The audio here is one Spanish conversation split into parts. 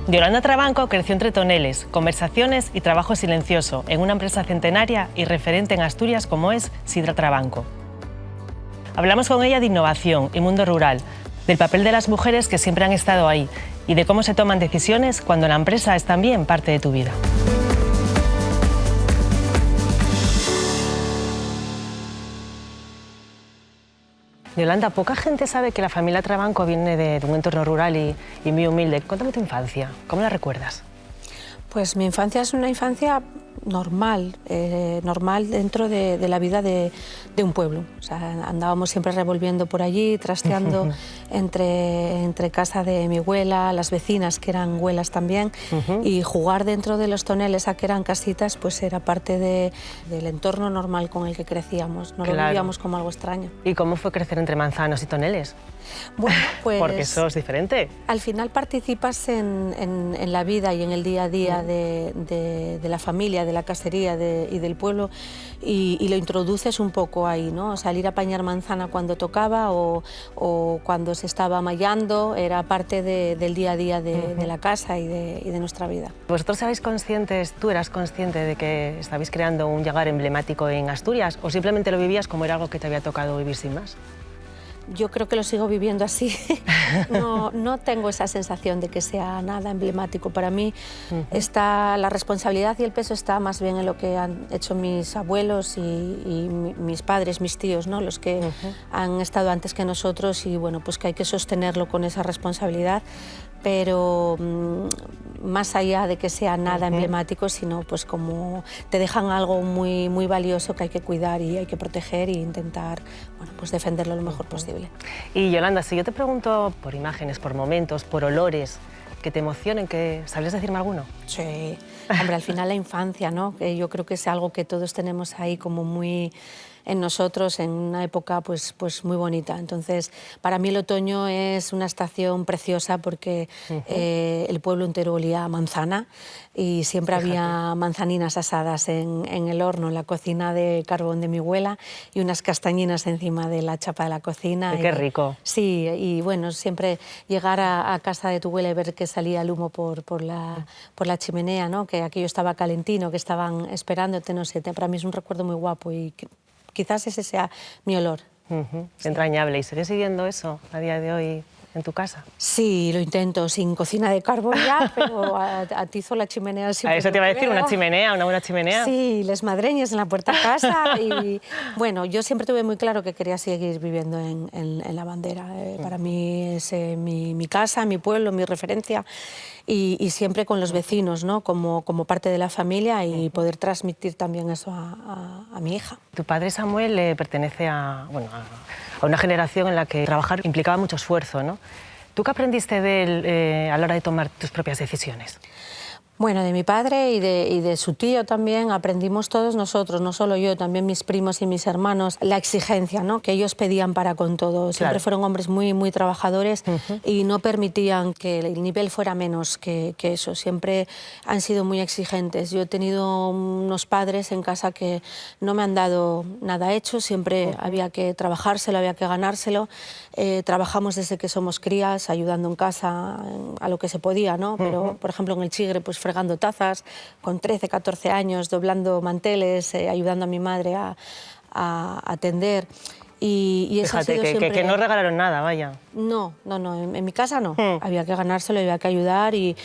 Yolanda Trabanco creció entre toneles, conversaciones y trabajo silencioso en una empresa centenaria y referente en Asturias como es Sidra Trabanco. Hablamos con ella de innovación y mundo rural, del papel de las mujeres que siempre han estado ahí y de cómo se toman decisiones cuando la empresa es también parte de tu vida. Yolanda, poca gente sabe que la familia Trabanco viene de un entorno rural y muy humilde. Cuéntame tu infancia, ¿cómo la recuerdas? Pues mi infancia es una infancia normal, normal dentro de la vida de un pueblo. O sea, andábamos siempre revolviendo por allí, trasteando entre casa de mi abuela, las vecinas que eran abuelas también, y jugar dentro de los toneles a que eran casitas, pues era parte del entorno normal con el que crecíamos. No lo vivíamos como algo extraño. ¿Y cómo fue crecer entre manzanos y toneles? Bueno, pues... Porque eso es diferente. Al final participas en la vida y en el día a día de la familia, de la casería y del pueblo, y lo introduces un poco ahí, ¿no? Salir a pañar manzana cuando tocaba o cuando se estaba mallando era parte del día a día de la casa y de nuestra vida. ¿Vosotros sabéis conscientes, tú eras consciente de que estabais creando un Yagar emblemático en Asturias o simplemente lo vivías como era algo que te había tocado vivir sin más? Yo creo que lo sigo viviendo así. No tengo esa sensación de que sea nada emblemático. Para mí la responsabilidad y el peso está más bien en lo que han hecho mis abuelos y mis padres, mis tíos, ¿no? Los que han estado antes que nosotros, y bueno, pues que hay que sostenerlo con esa responsabilidad, pero más allá de que sea nada emblemático, sino pues como te dejan algo muy, muy valioso que hay que cuidar y hay que proteger e intentar, bueno, pues defenderlo lo mejor posible. Y Yolanda, si yo te pregunto por imágenes, por momentos, por olores que te emocionen, ¿sabrías decirme alguno? Sí, hombre, al final la infancia, ¿no? Que yo creo que es algo que todos tenemos ahí como muy en nosotros, en una época pues muy bonita. Entonces, para mí el otoño es una estación preciosa porque el pueblo entero olía a manzana y siempre había manzaninas asadas en el horno, en la cocina de carbón de mi abuela, y unas castañinas encima de la chapa de la cocina. ¡Qué rico! Sí, y bueno, siempre llegar a casa de tu abuela y ver que salía el humo por la chimenea, ¿no? Que aquello estaba calentino, que estaban esperándote, no sé, para mí es un recuerdo muy guapo y quizás ese sea mi olor. Sí. Entrañable. ¿Y sigues siguiendo eso a día de hoy en tu casa? Sí, lo intento, sin cocina de carbón ya, pero atizo la chimenea siempre. A eso te iba a decir, una chimenea, una buena chimenea. Sí, les madreñes en la puerta de casa y bueno, yo siempre tuve muy claro que quería seguir viviendo en la bandera. Para mí es mi casa, mi pueblo, mi referencia. Y siempre con los vecinos, ¿no? Como parte de la familia, y poder transmitir también eso a mi hija. Tu padre Samuel pertenece a una generación en la que trabajar implicaba mucho esfuerzo, ¿no? ¿Tú qué aprendiste de él a la hora de tomar tus propias decisiones? Bueno, de mi padre y de su tío también aprendimos todos nosotros, no solo yo, también mis primos y mis hermanos, la exigencia, ¿no? Que ellos pedían para con todo. Siempre fueron hombres muy, muy trabajadores y no permitían que el nivel fuera menos que eso. Siempre han sido muy exigentes. Yo he tenido unos padres en casa que no me han dado nada hecho, siempre había que trabajárselo, había que ganárselo. Trabajamos desde que somos crías, ayudando en casa a lo que se podía, ¿no? Pero, por ejemplo, en el Chigre, pues fregando tazas, con 13, 14 años, doblando manteles, ayudando a mi madre a atender. Y eso Fíjate, ha sido siempre... que no regalaron nada, vaya. No, en mi casa no. Había que ganárselo, había que ayudar y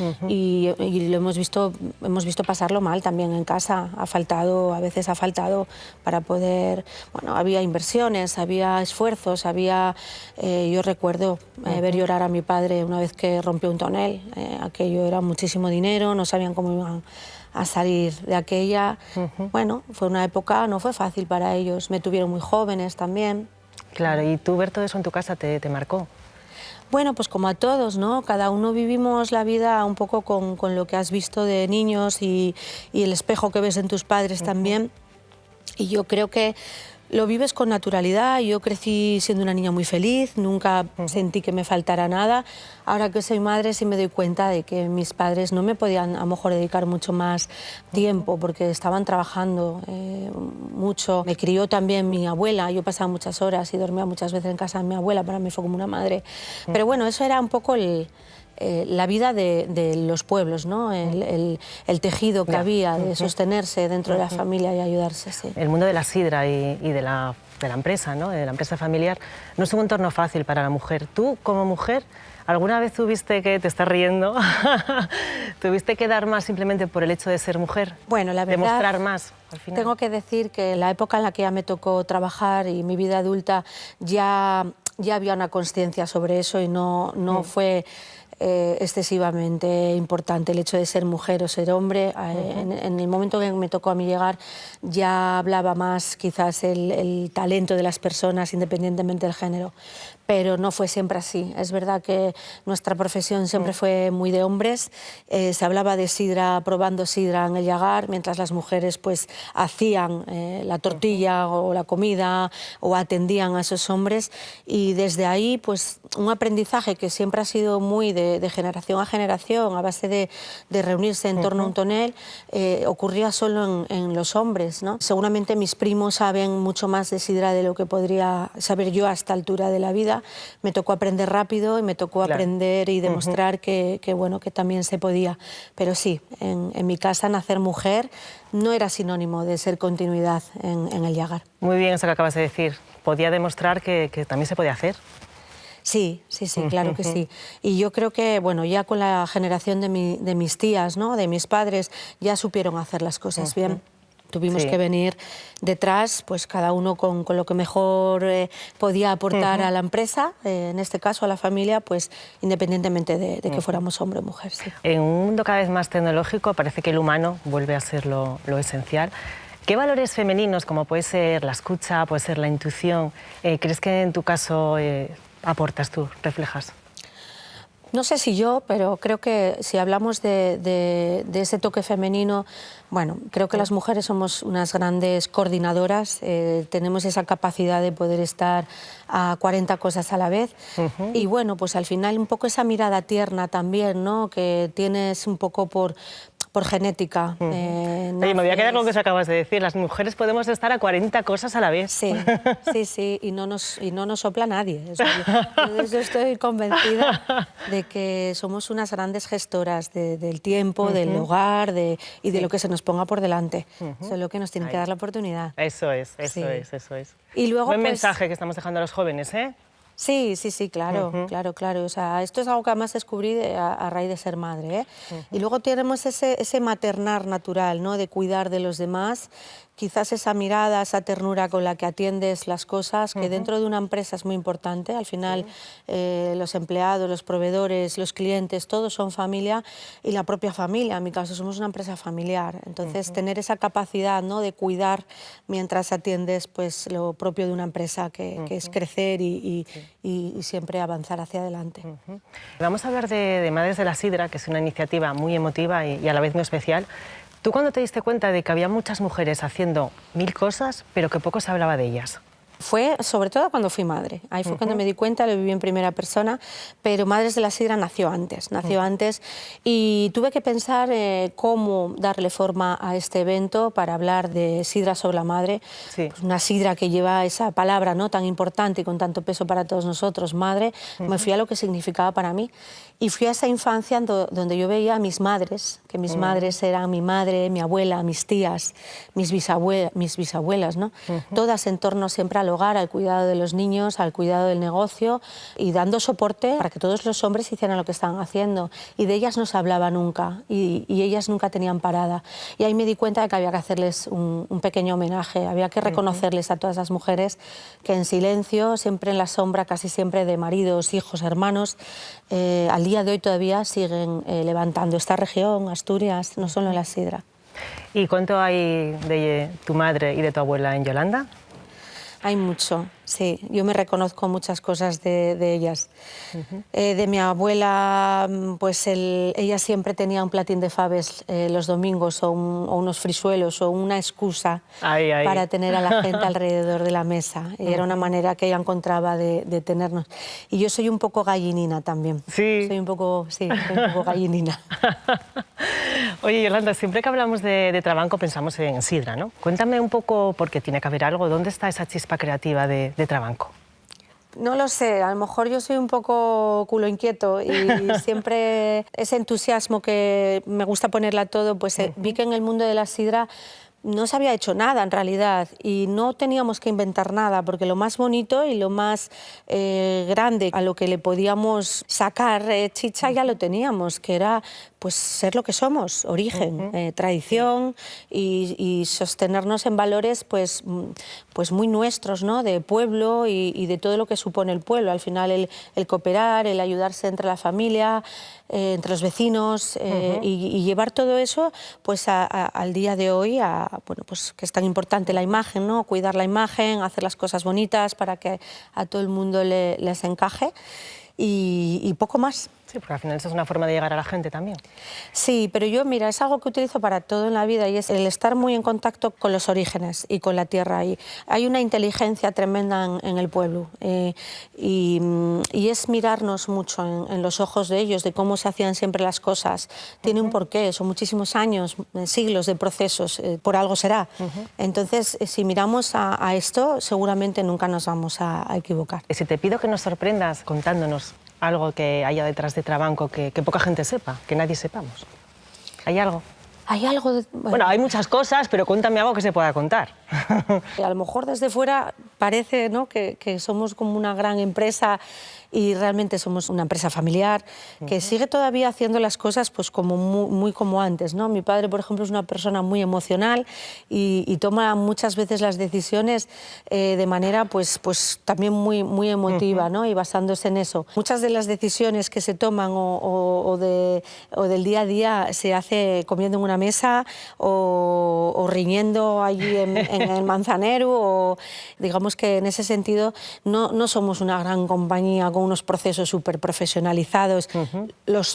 lo hemos visto pasarlo mal también en casa. A veces ha faltado para poder... Bueno, había inversiones, había esfuerzos, yo recuerdo ver llorar a mi padre una vez que rompió un tonel. Aquello era muchísimo dinero, no sabían cómo iban a salir de aquella. Bueno, fue una época, no fue fácil para ellos. Me tuvieron muy jóvenes también. Claro, y tú ver todo eso en tu casa te marcó. Bueno, pues como a todos, ¿no? Cada uno vivimos la vida un poco con lo que has visto de niños y el espejo que ves en tus padres también. Y yo creo que lo vives con naturalidad. Yo crecí siendo una niña muy feliz, nunca sentí que me faltara nada. Ahora que soy madre sí me doy cuenta de que mis padres no me podían a lo mejor dedicar mucho más tiempo porque estaban trabajando mucho. Me crió también mi abuela, yo pasaba muchas horas y dormía muchas veces en casa de mi abuela, para mí fue como una madre. Pero bueno, eso era un poco el la vida de los pueblos, ¿no? El tejido que había de sostenerse dentro de la familia y ayudarse. Sí. El mundo de la sidra y de la empresa, ¿no? De la empresa familiar, no es un entorno fácil para la mujer. Tú, como mujer, ¿alguna vez tuviste que, te estás riendo, tuviste que dar más simplemente por el hecho de ser mujer? Bueno, la verdad, demostrar más, al final. Tengo que decir que la época en la que ya me tocó trabajar y mi vida adulta ya había una consciencia sobre eso y no fue excesivamente importante el hecho de ser mujer o ser hombre. En el momento en que me tocó a mí llegar ya hablaba más quizás el talento de las personas independientemente del género, pero no fue siempre así. Es verdad que nuestra profesión siempre fue muy de hombres, se hablaba de sidra, probando sidra en el Llagar, mientras las mujeres pues hacían la tortilla o la comida o atendían a esos hombres, y desde ahí pues un aprendizaje que siempre ha sido muy de generación a generación, a base de reunirse en torno a un tonel, ocurría solo en los hombres, ¿no? Seguramente mis primos saben mucho más de sidra de lo que podría saber yo a esta altura de la vida. Me tocó aprender rápido y me tocó aprender y demostrar que bueno, que también se podía. Pero sí, en mi casa nacer mujer no era sinónimo de ser continuidad en el Llagar. Muy bien eso que acabas de decir. Podía demostrar que también se podía hacer. Sí, claro que sí. Y yo creo que, bueno, ya con la generación de mis tías, ¿no? De mis padres, ya supieron hacer las cosas bien. Tuvimos que venir detrás, pues cada uno con lo que mejor podía aportar a la empresa, en este caso a la familia, pues independientemente de que fuéramos hombre o mujer. Sí. En un mundo cada vez más tecnológico parece que el humano vuelve a ser lo esencial. ¿Qué valores femeninos, como puede ser la escucha, puede ser la intuición, crees que en tu caso aportas tú, reflejas? No sé si yo, pero creo que si hablamos de ese toque femenino, bueno, creo que las mujeres somos unas grandes coordinadoras, tenemos esa capacidad de poder estar a 40 cosas a la vez y bueno, pues al final un poco esa mirada tierna también, ¿no? Que tienes un poco por genética. Oye, me voy a quedar con lo que acabas de decir, las mujeres podemos estar a 40 cosas a la vez. Sí, y no nos sopla nadie. Yo estoy convencida de que somos unas grandes gestoras del tiempo, del hogar y de lo que se nos ponga por delante. Eso es lo que nos tiene que dar la oportunidad. Eso es. Y luego, buen pues, mensaje que estamos dejando a los jóvenes, ¿eh? Sí, claro. O sea, esto es algo que además descubrí a raíz de ser madre, ¿eh? Y luego tenemos ese maternar natural, ¿no? De cuidar de los demás, quizás esa mirada, esa ternura con la que atiendes las cosas, que dentro de una empresa es muy importante. Al final, los empleados, los proveedores, los clientes, todos son familia, y la propia familia. En mi caso, somos una empresa familiar. Entonces, tener esa capacidad, ¿no? De cuidar mientras atiendes pues, lo propio de una empresa, que es crecer y siempre avanzar hacia adelante. Vamos a hablar de Madres de la Sidra, que es una iniciativa muy emotiva y a la vez muy especial. ¿Tú cuándo te diste cuenta de que había muchas mujeres haciendo 1000 cosas, pero que poco se hablaba de ellas? Fue sobre todo cuando fui madre. Ahí fue cuando me di cuenta, lo viví en primera persona, pero Madres de la Sidra nació antes y tuve que pensar cómo darle forma a este evento para hablar de sidra sobre la madre. Pues una sidra que lleva esa palabra, ¿no? Tan importante y con tanto peso para todos nosotros, madre. Me fui a lo que significaba para mí y fui a esa infancia donde yo veía a mis madres, que mis madres eran mi madre, mi abuela, mis tías, mis bisabuelas, ¿no? Todas en torno siempre al hogar, al cuidado de los niños, al cuidado del negocio y dando soporte para que todos los hombres hicieran lo que estaban haciendo. Y de ellas no se hablaba nunca y ellas nunca tenían parada. Y ahí me di cuenta de que había que hacerles un pequeño homenaje, había que reconocerles a todas las mujeres que en silencio, siempre en la sombra, casi siempre de maridos, hijos, hermanos, al día de hoy todavía siguen levantando esta región, Asturias, no solo en la sidra. ¿Y cuánto hay de tu madre y de tu abuela en Yolanda? Hay mucho, sí. Yo me reconozco muchas cosas de ellas. De mi abuela, pues ella siempre tenía un platín de faves los domingos o unos frisuelos o una excusa para tener a la gente alrededor de la mesa. Y era una manera que ella encontraba de tenernos. Y yo soy un poco gallinina también. Sí. Soy un poco gallinina. Oye, Yolanda, siempre que hablamos de Trabanco pensamos en sidra, ¿no? Cuéntame un poco, porque tiene que haber algo, ¿dónde está esa chispa creativa de Trabanco? No lo sé, a lo mejor yo soy un poco culo inquieto y siempre ese entusiasmo que me gusta ponerle a todo, pues vi que en el mundo de la sidra no se había hecho nada en realidad y no teníamos que inventar nada, porque lo más bonito y lo más grande a lo que le podíamos sacar chicha ya lo teníamos, que era pues ser lo que somos, origen, tradición y sostenernos en valores pues muy nuestros, ¿no? De pueblo y de todo lo que supone el pueblo. Al final el cooperar, el ayudarse entre la familia, entre los vecinos y llevar todo eso pues al día de hoy, bueno, pues que es tan importante la imagen, ¿no? Cuidar la imagen, hacer las cosas bonitas para que a todo el mundo les encaje y poco más. Sí, porque al final eso es una forma de llegar a la gente también. Sí, pero yo, mira, es algo que utilizo para todo en la vida y es el estar muy en contacto con los orígenes y con la tierra. Y hay una inteligencia tremenda en el pueblo y es mirarnos mucho en los ojos de ellos, de cómo se hacían siempre las cosas. Tiene un porqué, son muchísimos años, siglos de procesos, por algo será. Entonces, si miramos a esto, seguramente nunca nos vamos a equivocar. Y si te pido que nos sorprendas contándonos algo que haya detrás de Trabanco que poca gente sepa, que nadie sepamos. ¿Hay algo? Hay algo de... Bueno, hay muchas cosas, pero cuéntame algo que se pueda contar. A lo mejor desde fuera parece, ¿no?, que somos como una gran empresa y realmente somos una empresa familiar que sigue todavía haciendo las cosas pues como muy como antes, ¿no? Mi padre, por ejemplo, es una persona muy emocional y toma muchas veces las decisiones de manera pues también muy emotiva, ¿no? Y basándose en eso. Muchas de las decisiones que se toman o del día a día se hace comiendo en una mesa o riñendo allí en el Manzanero, o digamos que en ese sentido no somos una gran compañía con unos procesos súper profesionalizados. Los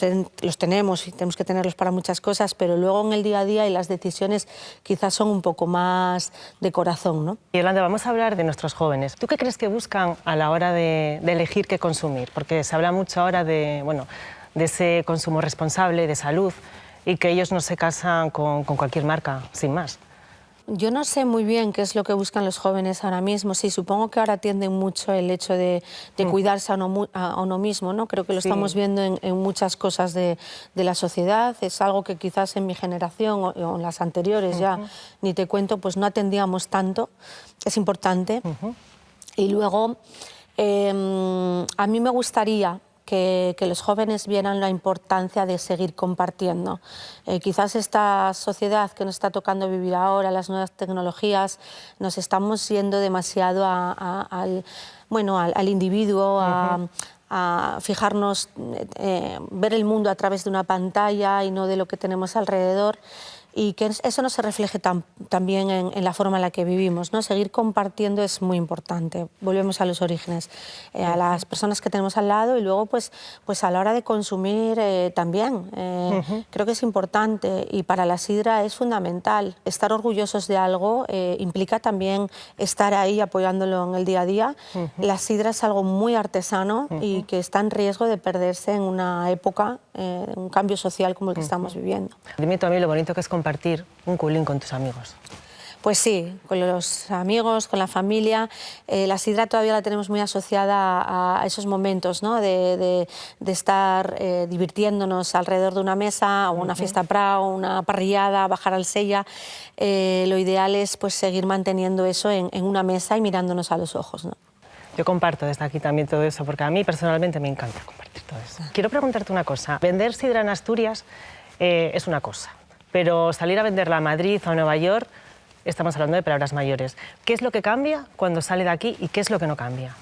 tenemos y tenemos que tenerlos para muchas cosas, pero luego en el día a día y las decisiones quizás son un poco más de corazón, ¿no? Yolanda, vamos a hablar de nuestros jóvenes. ¿Tú qué crees que buscan a la hora de elegir qué consumir? Porque se habla mucho ahora de ese consumo responsable, de salud, y que ellos no se casan con cualquier marca, sin más. Yo no sé muy bien qué es lo que buscan los jóvenes ahora mismo. Sí, supongo que ahora tienden mucho el hecho de cuidarse a uno mismo, ¿no? Creo que lo estamos viendo en muchas cosas de la sociedad. Es algo que quizás en mi generación o en las anteriores ya, ni te cuento, pues no atendíamos tanto. Es importante. Y luego, a mí me gustaría que los jóvenes vieran la importancia de seguir compartiendo. Quizás esta sociedad que nos está tocando vivir ahora, las nuevas tecnologías, nos estamos yendo demasiado al individuo, a fijarnos, ver el mundo a través de una pantalla y no de lo que tenemos alrededor. Y que eso no se refleje también en la forma en la que vivimos, ¿no? Seguir compartiendo es muy importante. Volvemos a los orígenes, a las personas que tenemos al lado y luego pues a la hora de consumir también. Creo que es importante y para la sidra es fundamental. Estar orgullosos de algo implica también estar ahí apoyándolo en el día a día. La sidra es algo muy artesano y que está en riesgo de perderse en una época, un cambio social como el que estamos viviendo. Dime tú a mí lo bonito que es compartir un culín con tus amigos. Pues sí, con los amigos, con la familia. La sidra todavía la tenemos muy asociada a esos momentos, ¿no? de estar divirtiéndonos alrededor de una mesa, o una fiesta Prado, una parrillada, bajar al Sella. Lo ideal es pues seguir manteniendo eso en una mesa y mirándonos a los ojos, ¿no? Yo comparto desde aquí también todo eso, porque a mí personalmente me encanta compartir todo eso. Quiero preguntarte una cosa. Vender sidra en Asturias es una cosa, pero salir a venderla a Madrid o a Nueva York, estamos hablando de palabras mayores. ¿Qué es lo que cambia cuando sale de aquí y qué es lo que no cambia?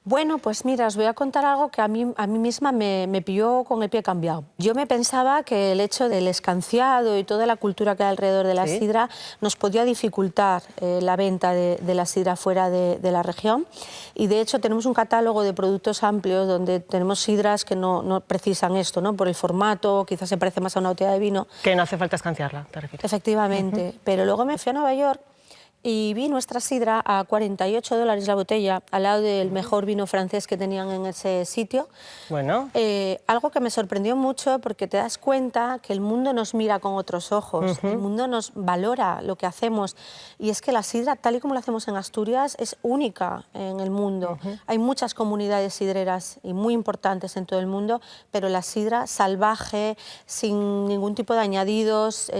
Bueno, pues mira, os voy a contar algo que a mí misma me pilló con el pie cambiado. Yo me pensaba que el hecho del escanciado y toda la cultura que hay alrededor de la sidra nos podía dificultar la venta de la sidra fuera de la región, y de hecho tenemos un catálogo de productos amplios donde tenemos sidras que no precisan esto, ¿no? Por el formato, quizás se parece más a una botella de vino. Que no hace falta escanciarla, ¿te refieres? Efectivamente, pero luego me fui a Nueva York y vi nuestra sidra a $48 la botella, al lado del mejor vino francés que tenían en ese sitio. Bueno. Algo que me sorprendió mucho, porque te das cuenta que el mundo nos mira con otros ojos, el mundo nos valora lo que hacemos, y es que la sidra, tal y como la hacemos en Asturias, es única en el mundo. Hay muchas comunidades sidreras y muy importantes en todo el mundo, pero la sidra salvaje, sin ningún tipo de añadidos,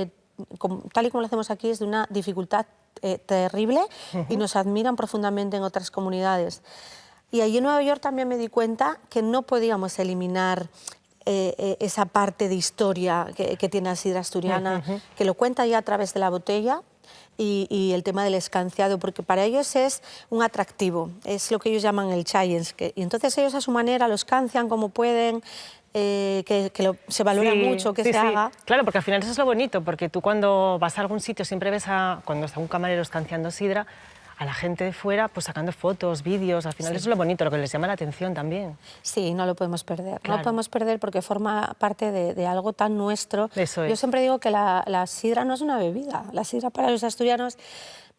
tal y como lo hacemos aquí, es de una dificultad terrible, y nos admiran profundamente en otras comunidades. Y allí en Nueva York también me di cuenta que no podíamos eliminar esa parte de historia que tiene la sidra asturiana, que lo cuenta ya a través de la botella, y el tema del escanciado, porque para ellos es un atractivo, es lo que ellos llaman el challenge, y entonces ellos a su manera lo escancian como pueden, se valora mucho que se haga. Claro, porque al final eso es lo bonito, porque tú cuando vas a algún sitio siempre ves cuando está un camarero escanciando sidra, a la gente de fuera pues sacando fotos, vídeos, al final eso es lo bonito, lo que les llama la atención también. Sí, no lo podemos perder, claro. No lo podemos perder porque forma parte de algo tan nuestro. Eso es. Yo siempre digo que la sidra no es una bebida, la sidra para los asturianos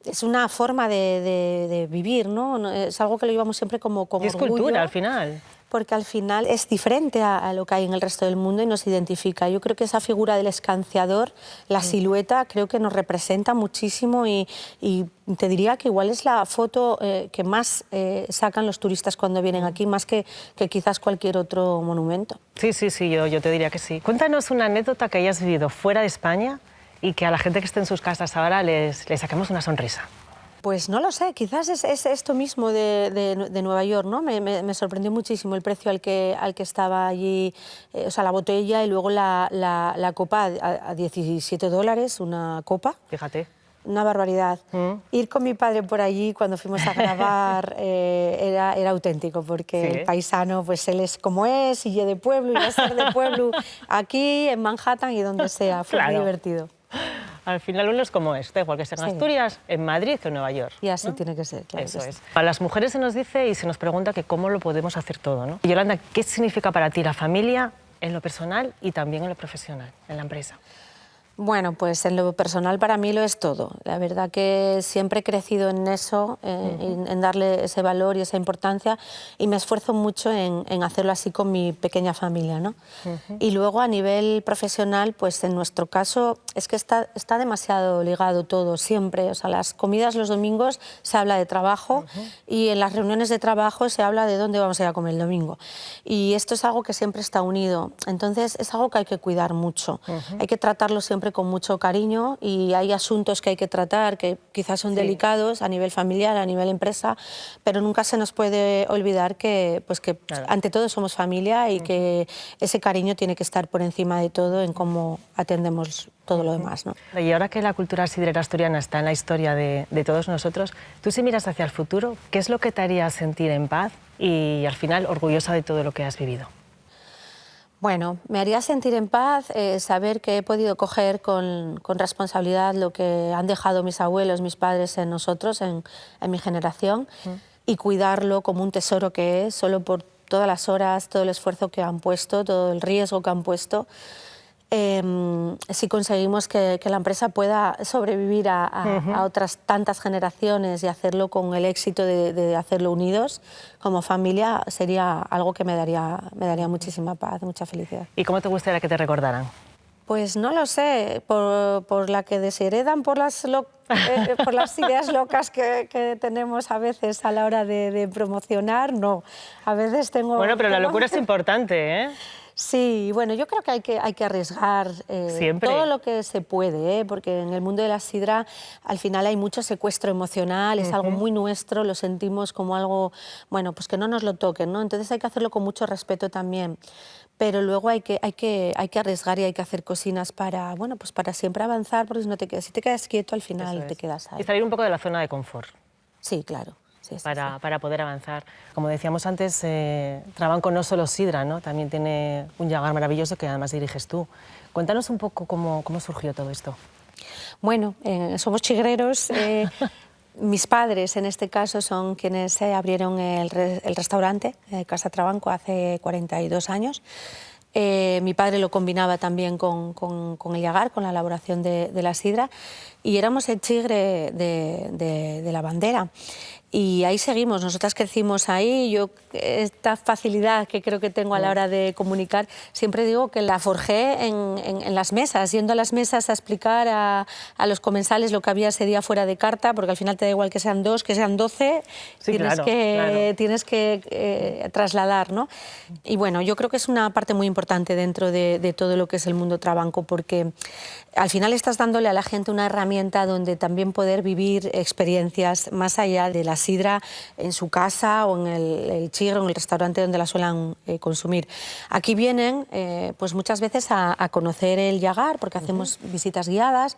es una forma de vivir, ¿no? Es algo que lo llevamos siempre como y es orgullo, cultura al final. Porque al final es diferente a lo que hay en el resto del mundo y nos identifica. Yo creo que esa figura del escanciador, la silueta, creo que nos representa muchísimo, y te diría que igual es la foto que más sacan los turistas cuando vienen aquí, más que quizás cualquier otro monumento. Sí, yo te diría que sí. Cuéntanos una anécdota que hayas vivido fuera de España y que a la gente que esté en sus casas ahora les saquemos una sonrisa. Pues no lo sé, quizás es esto mismo de Nueva York, ¿no? Me sorprendió muchísimo el precio al que estaba allí, o sea, la botella y luego la copa a $17, una copa. Fíjate. Una barbaridad. Ir con mi padre por allí cuando fuimos a grabar era auténtico, porque el paisano, pues él es como es, y de pueblo, y va a ser de pueblo aquí, en Manhattan y donde sea. Fue muy divertido. Al final uno es como es, da igual que esté en Asturias, en Madrid o en Nueva York. Y así tiene que ser, claro. Eso es. A las mujeres se nos dice y se nos pregunta que cómo lo podemos hacer todo, ¿no? Yolanda, ¿qué significa para ti la familia en lo personal y también en lo profesional, en la empresa? Bueno, pues en lo personal para mí lo es todo. La verdad que siempre he crecido en eso, en darle ese valor y esa importancia, y me esfuerzo mucho en hacerlo así con mi pequeña familia, ¿no? Y luego a nivel profesional, pues en nuestro caso es que está demasiado ligado todo siempre. O sea, las comidas los domingos se habla de trabajo, y en las reuniones de trabajo se habla de dónde vamos a ir a comer el domingo. Y esto es algo que siempre está unido. Entonces es algo que hay que cuidar mucho. Hay que tratarlo siempre con mucho cariño, y hay asuntos que hay que tratar que quizás son delicados a nivel familiar, a nivel empresa, pero nunca se nos puede olvidar que ante todo somos familia, y que ese cariño tiene que estar por encima de todo en cómo atendemos todo lo demás, ¿no? Y ahora que la cultura sidrera asturiana está en la historia de todos nosotros, tú, si miras hacia el futuro, ¿qué es lo que te haría sentir en paz y al final orgullosa de todo lo que has vivido? Bueno, me haría sentir en paz saber que he podido coger con responsabilidad lo que han dejado mis abuelos, mis padres en nosotros, en mi generación, y cuidarlo como un tesoro que es, solo por todas las horas, todo el esfuerzo que han puesto, todo el riesgo que han puesto. Si conseguimos que la empresa pueda sobrevivir a otras tantas generaciones y hacerlo con el éxito de hacerlo unidos como familia, sería algo que me daría muchísima paz, mucha felicidad. ¿Y cómo te gustaría que te recordaran? Pues no lo sé, por la que desheredan, por las ideas locas que tenemos a veces a la hora de promocionar, no. A veces tengo... Bueno, pero la locura es importante, ¿eh? Sí, bueno, yo creo que hay que arriesgar todo lo que se puede, porque en el mundo de la sidra al final hay mucho secuestro emocional, es algo muy nuestro, lo sentimos como algo, bueno, pues que no nos lo toquen, ¿no? Entonces hay que hacerlo con mucho respeto también, pero luego hay que arriesgar y hay que hacer cocinas para, bueno, pues para siempre avanzar, porque si te quedas quieto al final te quedas ahí. Y salir un poco de la zona de confort. Sí, claro. Sí, para poder avanzar. Como decíamos antes, Trabanco no solo sidra, ¿no? También tiene un llagar maravilloso que además diriges tú. Cuéntanos un poco cómo surgió todo esto. Bueno, somos chigreros. Mis padres, en este caso, son quienes abrieron el restaurante Casa Trabanco hace 42 años. Mi padre lo combinaba también con el llagar, con la elaboración de la sidra, y éramos el chigre de la bandera. Y ahí seguimos, nosotras crecimos ahí. Yo, esta facilidad que creo que tengo a la hora de comunicar, siempre digo que la forjé en las mesas, yendo a las mesas a explicar a los comensales lo que había ese día fuera de carta, porque al final te da igual que sean 2, que sean 12, sí, tienes que trasladar, ¿no? Y bueno, yo creo que es una parte muy importante dentro de todo lo que es el mundo trabanco, porque al final estás dándole a la gente una herramienta donde también poder vivir experiencias más allá de la sidra en su casa o en el chigre o en el restaurante donde la suelen consumir. Aquí vienen pues muchas veces a conocer el llagar, porque hacemos visitas guiadas.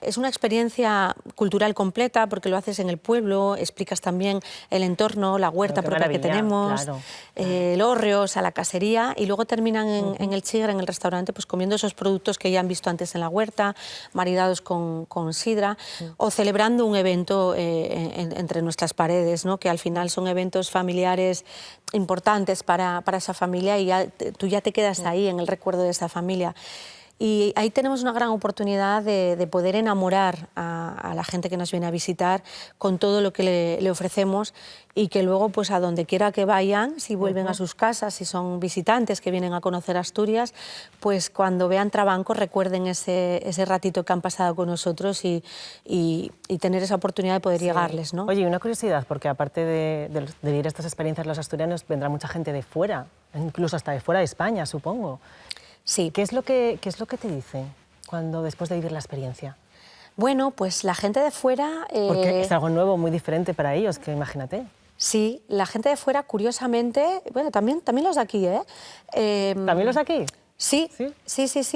Es una experiencia cultural completa porque lo haces en el pueblo, explicas también el entorno, la huerta propia que tenemos, el hórreo, o sea, la casería, y luego terminan en el chigre, en el restaurante, pues comiendo esos productos que ya han visto antes en la huerta, maridados con sidra, o celebrando un evento entre nuestras paredes, ¿no? Que al final son eventos familiares importantes para esa familia, y tú ya te quedas ahí en el recuerdo de esa familia. Y ahí tenemos una gran oportunidad de poder enamorar a la gente que nos viene a visitar con todo lo que le ofrecemos, y que luego, pues a donde quiera que vayan, si vuelven a sus casas, si son visitantes que vienen a conocer Asturias, pues cuando vean Trabanco recuerden ese ratito que han pasado con nosotros y tener esa oportunidad de poder llegarles, ¿no? Oye, una curiosidad, porque aparte de vivir estas experiencias los asturianos, vendrá mucha gente de fuera, incluso hasta de fuera de España, supongo. Sí. ¿Qué es lo que te dicen después de vivir la experiencia? Bueno, pues la gente de fuera... Porque es algo nuevo, muy diferente para ellos, que imagínate. Sí, la gente de fuera, curiosamente, bueno, también los de aquí, ¿eh? ¿También los de aquí? Sí,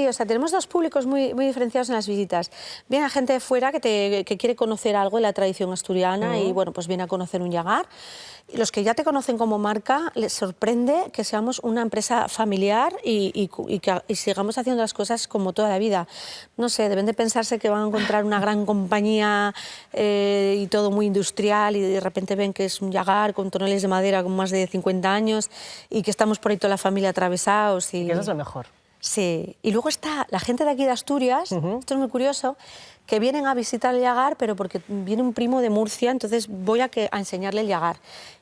o sea, tenemos dos públicos muy diferenciados en las visitas. Viene gente de fuera que quiere conocer algo de la tradición asturiana y, bueno, pues viene a conocer un llagar. Y los que ya te conocen como marca, les sorprende que seamos una empresa familiar y sigamos haciendo las cosas como toda la vida. No sé, deben de pensarse que van a encontrar una gran compañía y todo muy industrial, y de repente ven que es un llagar con toneles de madera con más de 50 años y que estamos por ahí toda la familia atravesados. Y eso es lo mejor. Sí, y luego está la gente de aquí de Asturias, esto es muy curioso, que vienen a visitar el llagar, pero porque viene un primo de Murcia, entonces voy a enseñarle el llagar.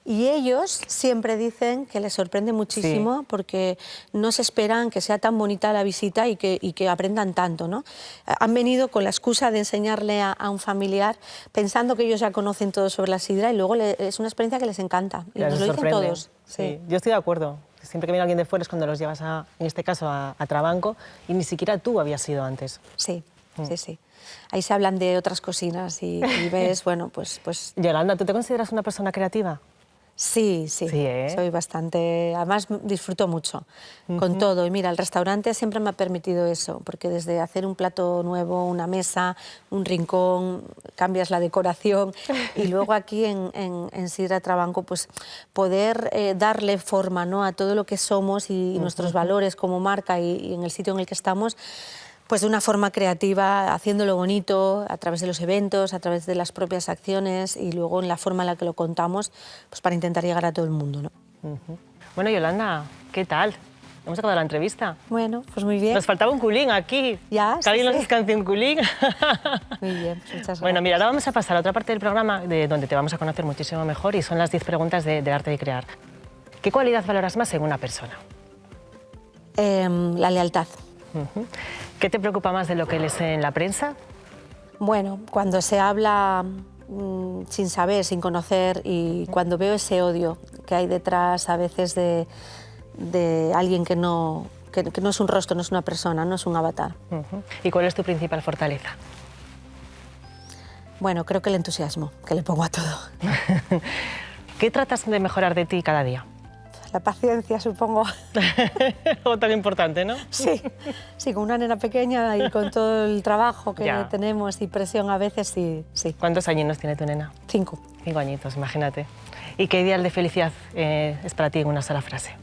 Y ellos siempre dicen que les sorprende muchísimo porque no se esperan que sea tan bonita la visita y que aprendan tanto, ¿no? Han venido con la excusa de enseñarle a un familiar, pensando que ellos ya conocen todo sobre la sidra, y luego es una experiencia que les encanta. Y nos lo dicen todos. Sí, yo estoy de acuerdo. Siempre que viene alguien de fuera es cuando los llevas, en este caso, a Trabanco, y ni siquiera tú habías ido antes. Sí, sí. Ahí se hablan de otras cocinas y ves, bueno, pues... Yolanda, ¿tú te consideras una persona creativa? Sí, soy bastante... Además, disfruto mucho con todo. Y mira, el restaurante siempre me ha permitido eso, porque desde hacer un plato nuevo, una mesa, un rincón, cambias la decoración, y luego aquí en Sidra Trabanco, pues poder darle forma, ¿no?, a todo lo que somos y nuestros valores como marca y en el sitio en el que estamos, pues de una forma creativa, haciéndolo bonito, a través de los eventos, a través de las propias acciones, y luego en la forma en la que lo contamos, pues para intentar llegar a todo el mundo, ¿no? Bueno, Yolanda, ¿qué tal? Hemos acabado la entrevista. Bueno, pues muy bien. Nos faltaba un culín aquí. Ya, que alguien nos descanse un culín. Muy bien, pues muchas gracias. Bueno, mira, ahora vamos a pasar a otra parte del programa donde te vamos a conocer muchísimo mejor, y son las 10 preguntas del arte de crear. ¿Qué cualidad valoras más en una persona? La lealtad. ¿Qué te preocupa más de lo que lees en la prensa? Bueno, cuando se habla sin saber, sin conocer, y cuando veo ese odio que hay detrás a veces de alguien que no es un rostro, no es una persona, no es un avatar. ¿Y cuál es tu principal fortaleza? Bueno, creo que el entusiasmo, que le pongo a todo. ¿Qué tratas de mejorar de ti cada día? La paciencia, supongo. Algo tan importante, ¿no? Sí, con una nena pequeña y con todo el trabajo que tenemos y presión a veces, sí. ¿Cuántos añinos tiene tu nena? 5. 5 añitos, imagínate. ¿Y qué ideal de felicidad es para ti en una sola frase?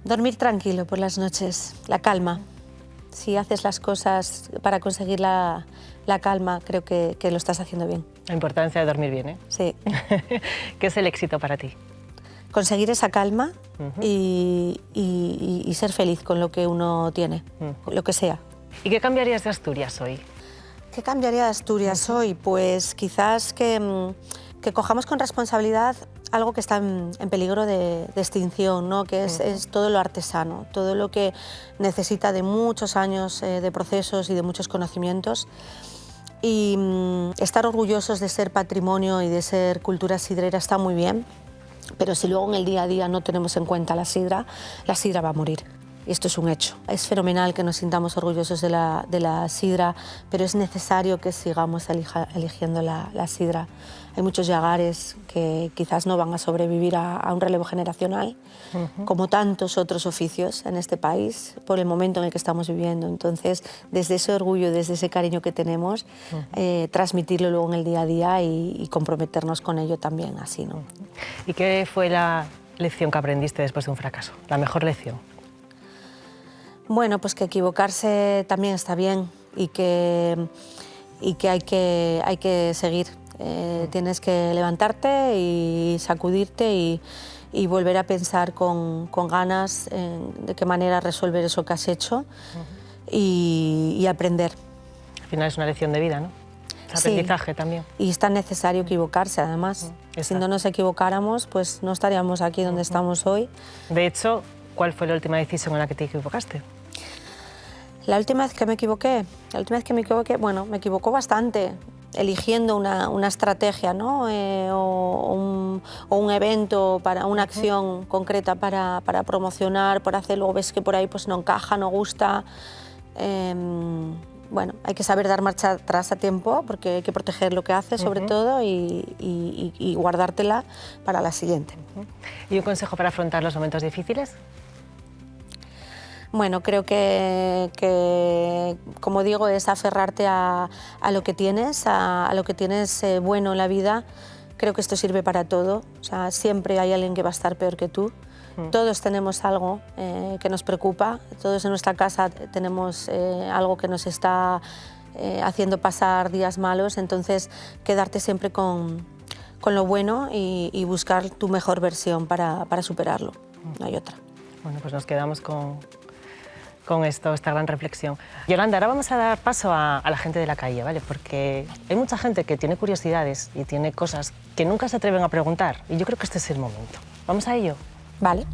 Dormir tranquilo por las noches, la calma. Si haces las cosas para conseguir la calma, creo que lo estás haciendo bien. La importancia de dormir bien, ¿eh? Sí. ¿Qué es el éxito para ti? conseguir esa calma y ser feliz con lo que uno tiene, lo que sea. ¿Y qué cambiarías de Asturias hoy? ¿Qué cambiaría de Asturias hoy? Pues quizás que cojamos con responsabilidad algo que está en peligro de extinción, ¿no? Que es todo lo artesano, todo lo que necesita de muchos años de procesos y de muchos conocimientos. Y estar orgullosos de ser patrimonio y de ser cultura sidrera está muy bien, pero si luego en el día a día no tenemos en cuenta la sidra va a morir. Y esto es un hecho. Es fenomenal que nos sintamos orgullosos de la sidra, pero es necesario que sigamos eligiendo la sidra. Hay muchos llagares que quizás no van a sobrevivir a un relevo generacional, como tantos otros oficios en este país, por el momento en el que estamos viviendo. Entonces, desde ese orgullo, desde ese cariño que tenemos, transmitirlo luego en el día a día y comprometernos con ello también así, ¿no? ¿Y qué fue la lección que aprendiste después de un fracaso? La mejor lección. Bueno, pues que equivocarse también está bien y que hay que seguir. Tienes que levantarte y sacudirte y volver a pensar con ganas de qué manera resolver eso que has hecho y aprender. Al final es una lección de vida, ¿no? Es aprendizaje también. Y es tan necesario equivocarse, además. Si no nos equivocáramos, pues no estaríamos aquí donde estamos hoy. De hecho, ¿cuál fue la última decisión en la que te equivocaste? La última vez que me equivoqué, bueno, me equivocó bastante, eligiendo una estrategia, ¿no? o un evento, para una acción concreta para promocionar, para hacer, luego ves que por ahí pues no encaja, no gusta. Bueno, hay que saber dar marcha atrás a tiempo, porque hay que proteger lo que haces, sobre todo, y guardártela para la siguiente. ¿Y un consejo para afrontar los momentos difíciles? Bueno, creo que, como digo, es aferrarte a lo que tienes, a lo que tienes bueno en la vida. Creo que esto sirve para todo. O sea, siempre hay alguien que va a estar peor que tú. Todos tenemos algo que nos preocupa. Todos en nuestra casa tenemos algo que nos está haciendo pasar días malos. Entonces, quedarte siempre con lo bueno y buscar tu mejor versión para superarlo. No hay otra. Bueno, pues nos quedamos con esta gran reflexión. Yolanda, ahora vamos a dar paso a la gente de la calle, ¿vale? Porque hay mucha gente que tiene curiosidades y tiene cosas que nunca se atreven a preguntar, y yo creo que este es el momento. ¿Vamos a ello? Vale.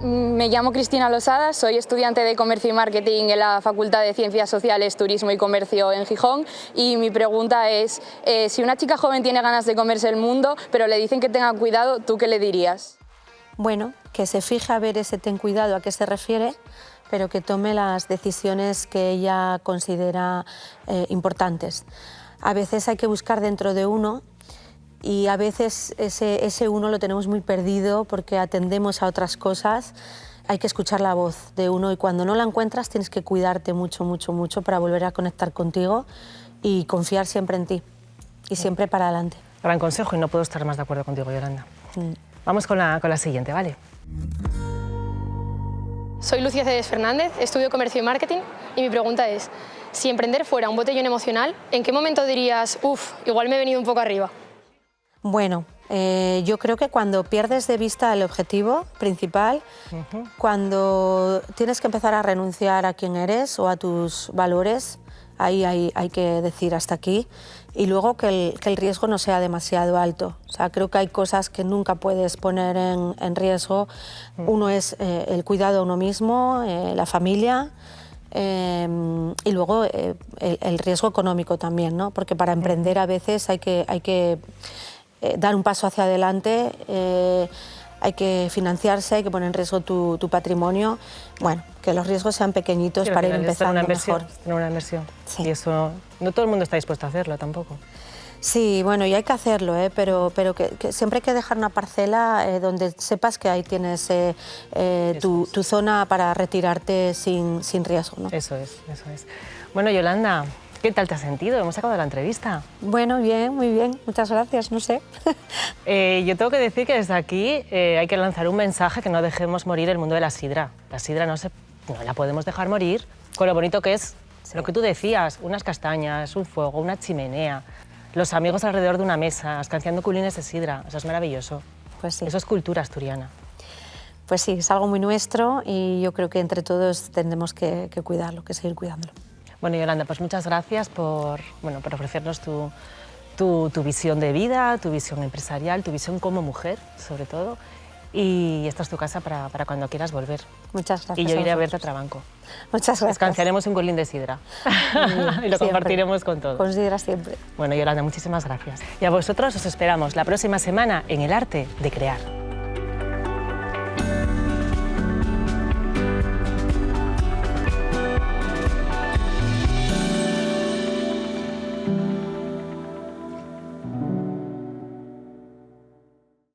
Me llamo Cristina Losada, soy estudiante de Comercio y Marketing en la Facultad de Ciencias Sociales, Turismo y Comercio en Gijón, y mi pregunta es, si una chica joven tiene ganas de comerse el mundo, pero le dicen que tenga cuidado, ¿tú qué le dirías? Bueno, que se fije a ver ese ten cuidado a qué se refiere, pero que tome las decisiones que ella considera importantes. A veces hay que buscar dentro de uno y a veces ese uno lo tenemos muy perdido porque atendemos a otras cosas. Hay que escuchar la voz de uno y cuando no la encuentras tienes que cuidarte mucho, mucho, mucho para volver a conectar contigo y confiar siempre en ti y siempre para adelante. Gran consejo y no puedo estar más de acuerdo contigo, Yolanda. Vamos con la siguiente, ¿vale? Soy Lucía Cedes Fernández, estudio Comercio y Marketing y mi pregunta es, si emprender fuera un botellón emocional, ¿en qué momento dirías, igual me he venido un poco arriba? Bueno, yo creo que cuando pierdes de vista el objetivo principal, cuando tienes que empezar a renunciar a quién eres o a tus valores, ahí hay que decir hasta aquí. Y luego que el riesgo no sea demasiado alto. O sea, creo que hay cosas que nunca puedes poner en riesgo. Uno es el cuidado a uno mismo, la familia, y luego el riesgo económico también, ¿no? Porque para emprender a veces hay que dar un paso hacia adelante, hay que financiarse, hay que poner en riesgo tu patrimonio. Bueno, que los riesgos sean pequeñitos para ir empezando mejor. Tener una inversión. Sí. Y eso no todo el mundo está dispuesto a hacerlo tampoco. Sí, bueno, y hay que hacerlo, pero que siempre hay que dejar una parcela donde sepas que ahí tienes tu zona para retirarte sin riesgo, ¿no? Eso es. Bueno, Yolanda, ¿qué tal te has sentido? Hemos acabado la entrevista. Bueno, bien, muy bien. Muchas gracias, no sé. Yo tengo que decir que desde aquí hay que lanzar un mensaje que no dejemos morir el mundo de la sidra. La sidra no la podemos dejar morir con lo bonito que es lo que tú decías, unas castañas, un fuego, una chimenea. los amigos alrededor de una mesa, escanciando culines de sidra, eso es maravilloso. Pues sí. Eso es cultura asturiana. Pues sí, es algo muy nuestro y yo creo que entre todos tendremos que cuidarlo, que seguir cuidándolo. Bueno, Yolanda, pues muchas gracias por ofrecernos tu visión de vida, tu visión empresarial, tu visión como mujer, sobre todo. Y esta es tu casa para cuando quieras volver. Muchas gracias. Y yo iré a verte a Trabanco. Muchas gracias. Escanciaremos un colín de sidra y lo compartiremos con todos. Con sidra siempre. Bueno, Yolanda, muchísimas gracias. Y a vosotros os esperamos la próxima semana en El Arte de Crear.